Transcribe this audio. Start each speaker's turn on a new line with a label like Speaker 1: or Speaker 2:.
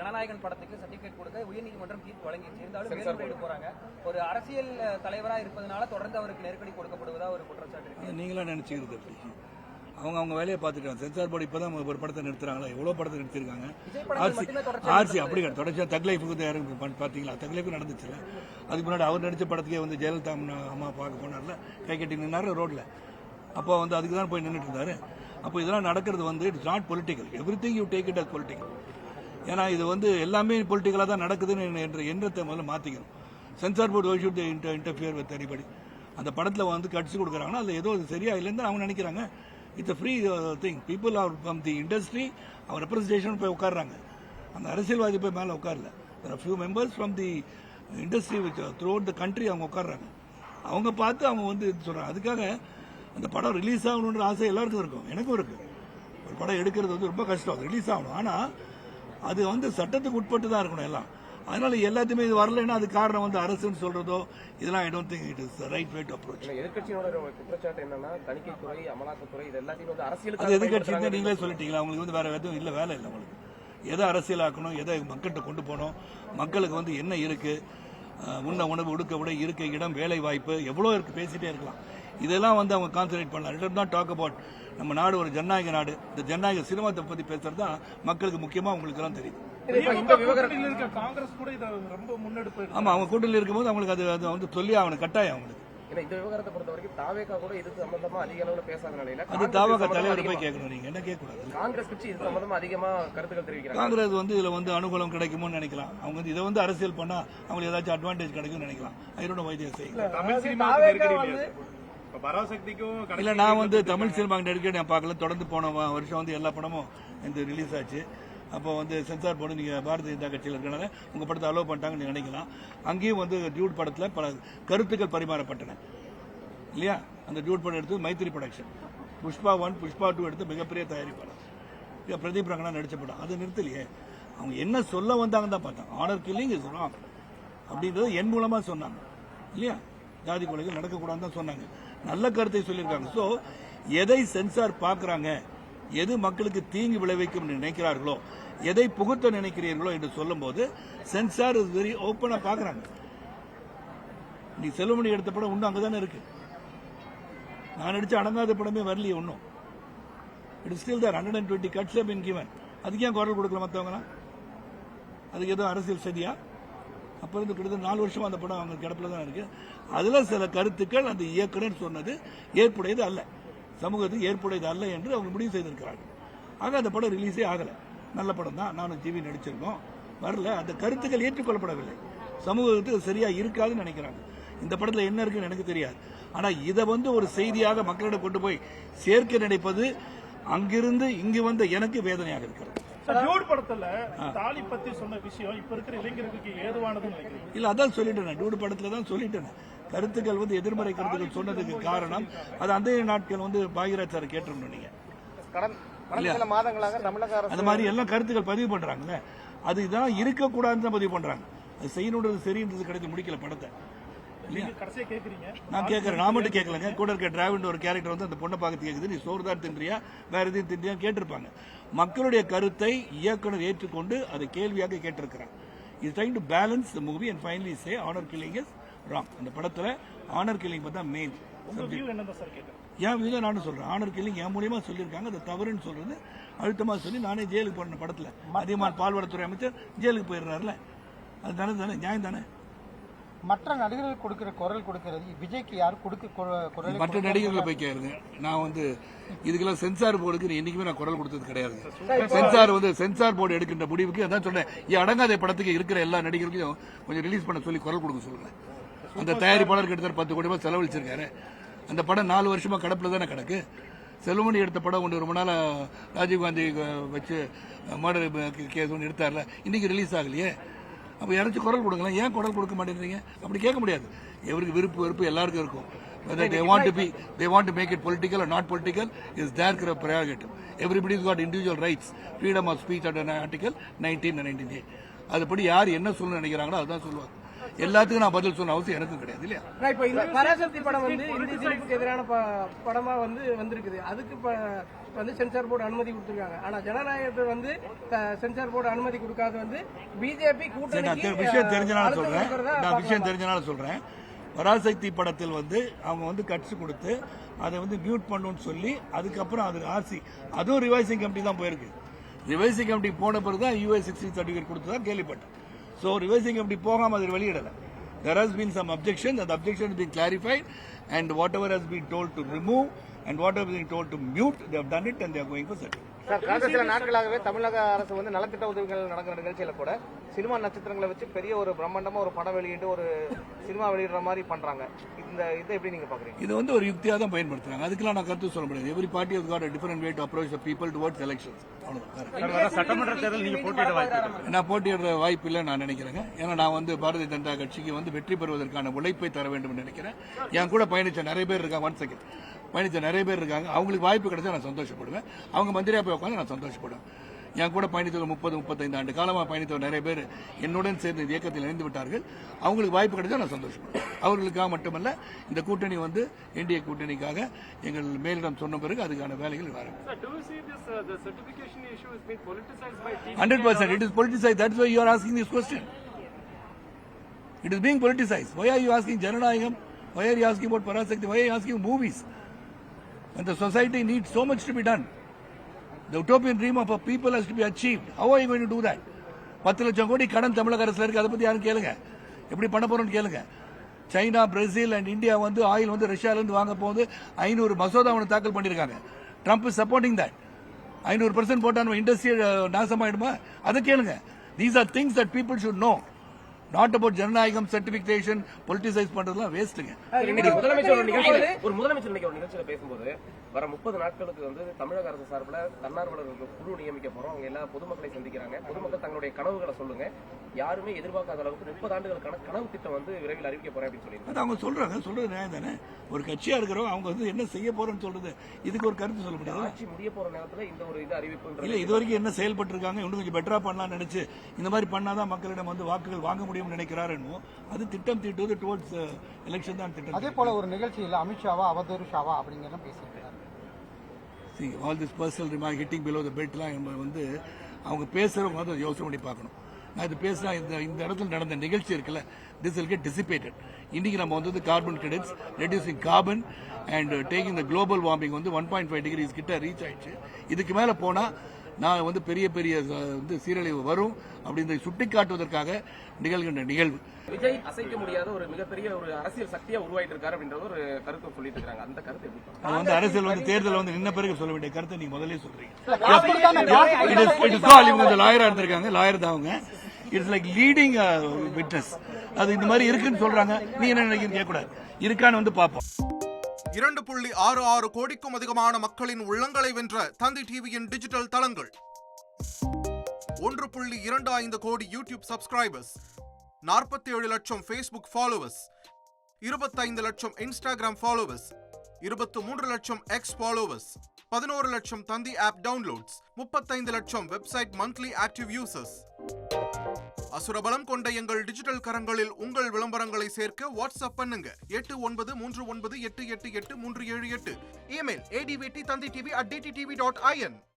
Speaker 1: ஜனநாயகன் படத்துக்கு சர்டிபிகேட் கொடுக்க உயர்நீதிமன்றம் தீர்ப்பு வழங்கிச்சு. இருந்தாலும் மேல்முறையீடு போறாங்க. ஒரு அரசியல் தலைவராக இருப்பதனால தொடர்ந்து அவருக்கு நெருக்கடி கொடுக்கப்படுவதா ஒரு குற்றச்சாட்டு இருக்கு.
Speaker 2: நீங்களா நினைச்சுக்கிறது அவங்க வேலையை பார்த்துட்டாங்க. சென்சார் போர்டு இப்பதான் ஒரு படத்தை நிறுத்துறாங்களா? எவ்வளவு படத்தை நிறுத்திருக்காங்க. ஆர்சி அப்படி தொடர்ச்சியா தக் லைஃபுக்கு பாத்தீங்களா? தக் லைஃபு நடந்துச்சுல. அதுக்கு முன்னாடி அவர் நடிச்ச படத்துக்கே வந்து ஜெயலலிதா அம்மா பார்க்க போனார்ல, கை கட்டி நின்னாரு ரோட்ல. அப்போ வந்து அதுக்கு தான் போய் நின்றுட்டு இருந்தாரு. அப்போ இதெல்லாம் நடக்கிறது வந்து it's not political. Everything you take it as political. ஏன்னா இது வந்து எல்லாமே பொலிட்டிக்கலாக தான் நடக்குதுன்னு என்ற எண்ணத்தை முதல்ல மாற்றிக்கணும். Censor board why should interfere with anybody. அந்த படத்தில் வந்து கட்சி கொடுக்குறாங்கன்னா அதில் ஏதோ சரியா இல்லைன்னு அவங்க நினைக்கிறாங்க. It's a free thing. People are from the industry our representation போய் உட்காடுறாங்க. அந்த அரசியல்வாதி போய் மேலே உட்காரல. Few members from the industry with throughout the country அவங்க உட்காடுறாங்க. அவங்க பார்த்து அவங்க வந்து சொல்கிறாங்க. அதுக்காக அந்த படம் ரிலீஸ் ஆகணுன்ற ஆசை எல்லாருக்கும் இருக்கும், எனக்கும் இருக்கு. ஒரு படம் எடுக்கிறது வந்து ரொம்ப கஷ்டம், ரிலீஸ் ஆகணும். ஆனால் அது வந்து சட்டத்துக்கு உட்பட்டு தான் இருக்கணும் எல்லாம். அதனால எல்லாத்தையுமே இது வரலன்னா அது காரணம் வந்து அரசுன்னு சொல்றதோ இதெல்லாம் I don't think it is right way to approach.
Speaker 3: எதிர்க்கட்சியோட குற்றச்சாட்டு என்னன்னா தணிக்கைத்துறை, அமலாக்கத்துறை இது எல்லாத்தையும் வந்து அரசியல்.
Speaker 2: அது எதிர்க்கட்சி நீங்களே சொல்லிட்டீங்களா? அவங்களுக்கு வந்து வேற எதுவும் இல்லை, வேலை இல்லை அவங்களுக்கு. எதை அரசியலாக்கணும், எதை மக்கள்கிட்ட கொண்டு போகணும், மக்களுக்கு வந்து என்ன இருக்கு, உண்ண உணவு, உடுக்க உடை, இருக்க இடம், வேலை வாய்ப்பு எவ்வளோ இருக்கு, பேசிட்டே இருக்கலாம். இதெல்லாம் வந்து அவங்க கான்சன்ட்ரேட் பண்ணலாம். It is not talk about நம்ம நாடு ஒரு ஜனநாயக நாடு. இந்த ஜனநாயக சினிமாத்தை பத்தி பேசுறது தான் மக்களுக்கு முக்கியமா உங்களுக்கு எல்லாம் தெரியும். ஆமா, அவங்க கூட்டணியில் இருக்கும்போது அவங்களுக்கு அது வந்து சொல்லி ஆகணும், கட்டாயம் அவங்களுக்கு.
Speaker 3: இந்த விவகாரத்தை பொறுத்த வரைக்கும் தாவேகா கூட இது சம்பந்தமா அதிக அளவுல பேசாத நிலையில
Speaker 2: அது தாவேகா தலைவர் போய் கேட்கணும். நீங்க என்ன கேட்கக்கூடாது.
Speaker 3: காங்கிரஸ் கட்சி இது சம்பந்தமா அதிகமா கருத்துக்கள் தெரிவிக்கிறாங்க.
Speaker 2: காங்கிரஸ் வந்து இதுல வந்து அனுகூலம் கிடைக்குமோன்னு நினைக்கலாம். அவங்க வந்து இதை வந்து அரசியல் பண்ணா அவங்களுக்கு ஏதாச்சும் அட்வான்டேஜ் கிடைக்கும்னு நினைக்கலாம். ஐரோட வைத்தியம் இல்ல. நான் வந்து தமிழ் சினிமா நெருக்கடி நான் பார்க்கல. தொடர்ந்து போன வருஷம் வந்து எல்லா படமும் இந்த ரிலீஸ் ஆச்சு. அப்போ வந்து சென்சார் போர்டு நீங்க பாரதிய ஜனதா கட்சியில் இருக்கனால உங்க படத்தை அலோவ் பண்ணிட்டாங்கன்னு நினைக்கலாம். அங்கேயும் வந்து டியூட் படத்தில் பல கருத்துக்கள் பரிமாறப்பட்டன இல்லையா? அந்த டியூட் படம் எடுத்து மைத்திரி ப்ரொடக்ஷன், புஷ்பா 1, புஷ்பா 2 எடுத்து மிகப்பெரிய தயாரிப்பாளர் பிரதீப் ரங்கனா நடிச்ச படம். அது நிறுத்தலையே. அவங்க என்ன சொல்ல வந்தாங்க தான் பார்த்தாங்க. ஆனர் கில்லிங் இஸ் ராங் அப்படின்றது என் மூலமா சொன்னாங்க இல்லையா? ஜாதி கொலைகள் நடக்கக்கூடாதுன்னு தான் சொன்னாங்க. நல்ல கருத்தை சொல்லியிருக்காங்க. ஸோ எதை சென்சார் பார்க்குறாங்க, எது மக்களுக்கு தீங்கு விளைவிக்கும் நினைக்கிறார்களோ, எதை புகுத்த நினைக்கிறீர்களோ என்று சொல்லும் போது சென்சார் இஸ் வெரி ஓப்பனா பார்க்குறாங்க. நீ செல்வமணி எடுத்த படம் இன்னும் அங்கதானே இருக்கு. நான் நடிச்ச அடங்காத படமே வரலையே ஒன்றும். It is still there. 120 cuts have been given. அதுக்கு ஏன் குரல் கொடுக்கல மற்றவங்களாம்? அதுக்கு எதுவும் அரசியல் சரியா? அப்போ இருந்து கிட்டத்தட்ட 4 வருஷமா அந்த படம் அவங்க கிடப்பில் தான் இருக்கு. அதுல சில கருத்துக்கள் அந்த இயக்குனர் சொன்னது ஏற்புடையது அல்ல, சமூகத்துக்கு ஏற்புடையது அல்ல என்று அவங்க முடிவு செய்திருக்கிறார்கள். ஆக அந்த படம் ரிலீஸே ஆகல. நல்ல படம் தான், நானும் டிவி நடிச்சிருக்கோம், வரல. அந்த கருத்துக்கள் ஏற்றுக்கொள்ளப்படவில்லை, சமூகத்துக்கு சரியா இருக்காதுன்னு நினைக்கிறாங்க. இந்த படத்துல என்ன இருக்குன்னு எனக்கு தெரியாது. ஆனா இதை வந்து ஒரு செய்தியாக மக்களிடம் கொண்டு போய் சேர்க்க நினைப்பது அங்கிருந்து இங்கு வந்த எனக்கு வேதனையாக இருக்கிறது.
Speaker 4: படத்துல தாலி பத்தி சொன்ன விஷயம் இப்ப இருக்கிற இளைஞர்களுக்கு ஏதுவானது
Speaker 2: இல்ல. அதான் சொல்லிட்டேன், டியூட் படத்துல தான் சொல்லிட்டேன். கருத்துக்கள் வந்து எதிர்மறை கருத்துக்கள் சொன்னதுக்கு காரணம் அது அந்த நாட்கள் வந்து பாகிராஜ் சார் கேட்டிருந்தோம். நீங்க
Speaker 3: மாதங்களாக தமிழக அரசு
Speaker 2: அந்த மாதிரி எல்லாம் கருத்துக்கள் பதிவு பண்றாங்கல்ல, அது இதெல்லாம் இருக்கக்கூடாதுன்னு பதிவு பண்றாங்க. அது செய்யணுன்றது சரின்றது கிடைச்சி முடிக்கல படத்தை. நான் கேட்கறேன், நான் மட்டும் கேட்கலங்க. கூட இருக்க டிராவிட் ஒரு கேரக்டர் வந்து அந்த பொண்ணை பார்த்து கேட்குது, நீ சோறு தான் தின்றியா வேற எதையும் தின்றியா கேட்டிருப்பாங்க. மக்களுடைய கருத்தை இயக்குனர் ஏற்றுக்கொண்டு அதை கேள்வியாக கேட்டிருக்கிறார். Is trying to balance the movie and finally say honour killing is wrong. அந்த படத்துல ஆனர் கில்லிங் பார்த்தா மெயின் ஏன் வியூல நானும் சொல்றேன். ஆனர் கில்லிங் என் மூலியமா சொல்லியிருக்காங்க, அது தவறுன்னு சொல்றது அழுத்தமா சொல்லி நானே ஜெயிலுக்கு போன படத்துல அதிகமான பால்வளத்துறை அமைச்சர் ஜெயிலுக்கு போயிடுறாருல, அது தானே நியாயம் தானே?
Speaker 5: மற்ற நடிகர்கள் கொடுக்கிற குரல் கொடுக்கிறது விஜய்க்கு யாரும் குரல்
Speaker 2: மற்ற நடிகர்களை போய் கேளுங்க. நான் வந்து இதுக்கெல்லாம் சென்சார் போர்டுக்கு என்னைக்குமே நான் குரல் கொடுத்தது கிடையாது. சென்சார் போர்டு எடுக்கின்ற முடிவுக்கு அதான் சொன்னேன், அடங்காத படத்துக்கு இருக்கிற எல்லா நடிகர்களையும் கொஞ்சம் ரிலீஸ் பண்ண சொல்லி குரல் கொடுக்க சொல்லுங்க. அந்த தயாரிப்பாளர் கிட்டத்தட்ட 10 கோடி ரூபாய் செலவழிச்சிருக்காரு. அந்த படம் 4 வருஷமா கடப்புல தானே கிடக்கு. செல்வமணி எடுத்த படம் ஒன்று ரொம்ப நாளா ராஜீவ்காந்தி வச்சு மர்டர் கேஸ் ஒன்று எடுத்தார்ல, இன்னைக்கு ரிலீஸ் ஆகலையே. அப்ப யாராச்சும் குரல் கொடுக்கலாம், ஏன் குரல் கொடுக்க மாட்டேங்கிறீங்க? அப்படி கேட்க முடியாது. எவருக்கு வெறுப்பு எல்லாருக்கும் இருக்கும். Whether they want to make it political or not political is their prerogative. Everybody's got individual rights, freedom of speech under article 19 and 19A. அதுபடி யார் என்ன சொல்ல நினைக்கிறாங்களோ அதுதான் சொல்லுவாங்க. எல்லாத்துக்கும் நான் பதில் சொன்ன அவசியம் எனக்கும் கிடையாது இல்லையா?
Speaker 6: இப்ப இந்த பராசக்தி படம் வந்து இந்தி திணிப்புக்கு எதிரான படமா வந்திருக்குது. அதுக்கு வந்து சென்சார் போர்டு அனுமதி கொடுத்திருக்காங்க. ஆனா ஜனநாயகத்தை வந்து சென்சார் போர்டு அனுமதி கொடுக்காது வந்து பிஜேபி கூட்டணி
Speaker 2: விஷயம் தெரிஞ்சனால சொல்றேன். பராசக்தி படத்தில் வந்து அவங்க வந்து கட்சி கொடுத்து அதை வந்து மியூட் பண்ணணும்னு சொல்லி அதுக்கப்புறம் அது ஆர்சி அதுவும் ரிவைசிங் கமிட்டி தான் போயிருக்கு. ரிவைசிங் கமிட்டி போன பிறகு தான் US-60 சர்டிஃபிகேட் கொடுத்ததா கேள்விப்பட்டேன். ஸோ ரிவைசிங் கமிட்டி போகாம அது வெளியிடலை. There has been some objection. That objection has been clarified, and whatever has been told to remove and whatever has been told to mute, they have done it and they are going for certificate.
Speaker 7: Sir, கடந்த சில நாட்களாகவே தமிழக அரசு வந்து நலத்திட்ட உதவிகள் நடக்கிற நிகழ்ச்சியில கூட சினிமா நட்சத்திரங்களை வச்சு பெரிய ஒரு பிரம்மாண்டமா ஒரு படம் வெளியிட்டு ஒரு சினிமா வெளியிடுற மாதிரி பண்றாங்க. இதை எப்படி நீங்க பாக்குறீங்க?
Speaker 2: இது வந்து ஒரு யுக்தியா தான் பயன்படுத்துறாங்க. அதுக்கெல்லாம் நான் கருத்து சொல்ல முடியாது. Every party has got a different way to approach the people towards elections. அவ்வளவுதான்.
Speaker 4: சட்டமன்ற தேர்தல் நீங்க போட்டியிட வாய்ப்பு
Speaker 2: நான் போட்டியிடுற வாய்ப்பு இல்லை நான் நினைக்கிறேன். ஏன்னா நான் வந்து பாரதிய ஜனதா கட்சிக்கு வந்து வெற்றி பெறுவதற்கான உழைப்பை தர வேண்டும் என்று நினைக்கிறேன். என் கூட பயணிச்ச நிறைய பேர் இருக்காங்க. 1 செகண்ட் பயணிச்ச நிறைய பேர் இருக்காங்க. அவங்களுக்கு வாய்ப்பு கிடைச்சா நான் சந்தோஷப்படுவேன். அவங்க மந்திரியா போய் உட்காந்து நான் சந்தோஷப்படுவேன். என் கூட பயணித்தவர் 30-35 ஆண்டு காலமாக பயணித்தவர் நிறைய பேர் என்னுடன் சேர்ந்து இந்த இயக்கத்தில் இணைந்து விட்டார்கள். அவங்களுக்கு வாய்ப்பு கிடைச்சா நான் சந்தோஷப்படுவேன். அவர்களுக்காக மட்டுமல்ல, இந்த கூட்டணி வந்து இந்திய கூட்டணிக்காக எங்கள் மேலிடம் சொன்ன பிறகு அதுக்கான வேலைகள் வரும். 100% it is politicized. That's why you are asking this question. It is being politicized. Why are you asking Jananayagam? Why are you asking about Parasakti? Why are you asking movies? And the society needs so much to be done. The utopian dream of a people has to be achieved. How are you going to do that? 10 லட்சம் கோடி கடன் தமிழக அரசுல இருக்கு. அதை பத்தி யாரும் கேளுங்க. எப்படி பண்ண போறோம்னு கேளுங்க. சைனா, பிரேசில் அண்ட் இந்தியா வந்து ஆயில் வந்து ரஷ்யால இருந்து வாங்க போது 500 மசோதா ஒன்று தாக்கல் பண்ணிருக்காங்க. Trump is supporting that. 500% போட்டா நம்ம இண்டஸ்ட்ரி நாசமாயிடுமா? அதை கேளுங்க. These are things that people should know. Not about ஜனநாயகம் சர்டிபிகேஷன் பொலிட்டிசைஸ் பண்றதுலாம் வேஸ்ட்டுங்க.
Speaker 3: முதலமைச்சர் நிகழ்ச்சியில பேசும்போது வர 30 நாட்களுக்கு வந்து தமிழக அரசு சார்பில் தன்னார்வலர்களுக்கு குழு நியமிக்க போறோம். அவங்க எல்லா பொதுமக்களை சந்திக்கிறாங்க. பொதுமக்கள் தங்களுடைய கனவுகளை சொல்லுங்க. யாருமே எதிர்பார்க்காத அளவுக்கு 30 ஆண்டுகளுக்கான கனவு திட்டம் வந்து விரைவில் அறிவிக்க போறேன் அப்படின்னு சொல்லி
Speaker 2: அது அவங்க சொல்றது நியாயம் தானே. ஒரு கட்சியா இருக்கிறவங்க அவங்க வந்து என்ன செய்ய போறோம்னு சொல்றது, இதுக்கு ஒரு கருத்து சொல்ல முடியாது.
Speaker 3: ஆட்சி முடிய போற நேரத்தில் இந்த ஒரு இது அறிவிப்பு
Speaker 2: இல்ல, இது வரைக்கும் என்ன செயல்பட்டு இருக்காங்க, இன்னும் கொஞ்சம் பெட்டரா பண்ணலாம்னு நினைச்சு இந்த மாதிரி பண்ணாதான் மக்களிடம் வந்து வாக்குகள் வாங்க முடியும் நினைக்கிறாரு. அது திட்டம் தீட்டுவது டுவர்ட்ஸ் எலெக்ஷன் தான் திட்டம்.
Speaker 5: அதே போல ஒரு நிகழ்ச்சியில் அமித்ஷாவா அவதூறு ஷாவா அப்படிங்கிறத பேசியிருக்காரு.
Speaker 2: See, all this personal remark hitting below the belt எல்லாம் வந்து அவங்க பேசுறவங்க வந்து யோசனை பண்ணி பார்க்கணும். நான் இது பேசினா இந்த இடத்துல நடந்த நிகழ்ச்சி இருக்குல்ல, this will get dissipated. இன்னைக்கு நம்ம வந்து carbon credits reducing carbon and taking the global warming வந்து 1.5 டிகிரிஸ் கிட்ட ரீச் ஆயிடுச்சு. இதுக்கு மேல போனா நான் வந்து பெரிய பெரிய வந்து சீரழிவு வரும் அப்படின்னு சுட்டி காட்டுவதற்காக நிகழ்கின்ற நிகழ்வு.
Speaker 3: விஜய் அசைக்க முடியாத ஒரு மிகப்பெரிய ஒரு அரசியல் சக்தியா உருவாயிட்டு இருக்காரு அப்படின்ற ஒரு கருத்து சொல்லிட்டு இருக்காங்க. அந்த கருத்து எப்படி?
Speaker 2: அது வந்து அரசியல் வந்து தேர்தல் வந்து நின்ன பிறகு சொல்ல வேண்டிய கருத்தை நீங்க முதல்ல சொல்றீங்க. இவங்க லாயரா இருந்திருக்காங்க, லாயர் தான் அவங்க. It's like leading witness. அது இந்த மாதிரி இருக்குன்னு சொல்றாங்க. நீ என்ன நினைக்கிறீங்க கேட்கக்கூடாது, இருக்கான்னு வந்து பார்ப்போம்.
Speaker 8: 2.66 கோடிக்கும் அதிகமான மக்களின் உள்ளங்களை வென்ற தந்தி டிவியின் டிஜிட்டல் தளங்கள், 1.25 கோடி யூடியூப் சப்ஸ்கிரைபர்ஸ், 47 லட்சம் ஃபேஸ்புக் ஃபாலோவர்ஸ், 25 லட்சம் இன்ஸ்டாகிராம் ஃபாலோவர்ஸ், 23 லட்சம் எக்ஸ் ஃபாலோவர்ஸ், 11 லட்சம் தந்தி ஆப் டவுன்லோட்ஸ், 35 லட்சம் வெப்சைட் மந்த்லி ஆக்டிவ் யூசர்ஸ். அசுரபலம் கொண்ட எங்கள் டிஜிட்டல் கரங்களில் உங்கள் விளம்பரங்களை சேர்க்க வாட்ஸ்அப் பண்ணுங்க 8939888378. Email advttanditv@dttv.in.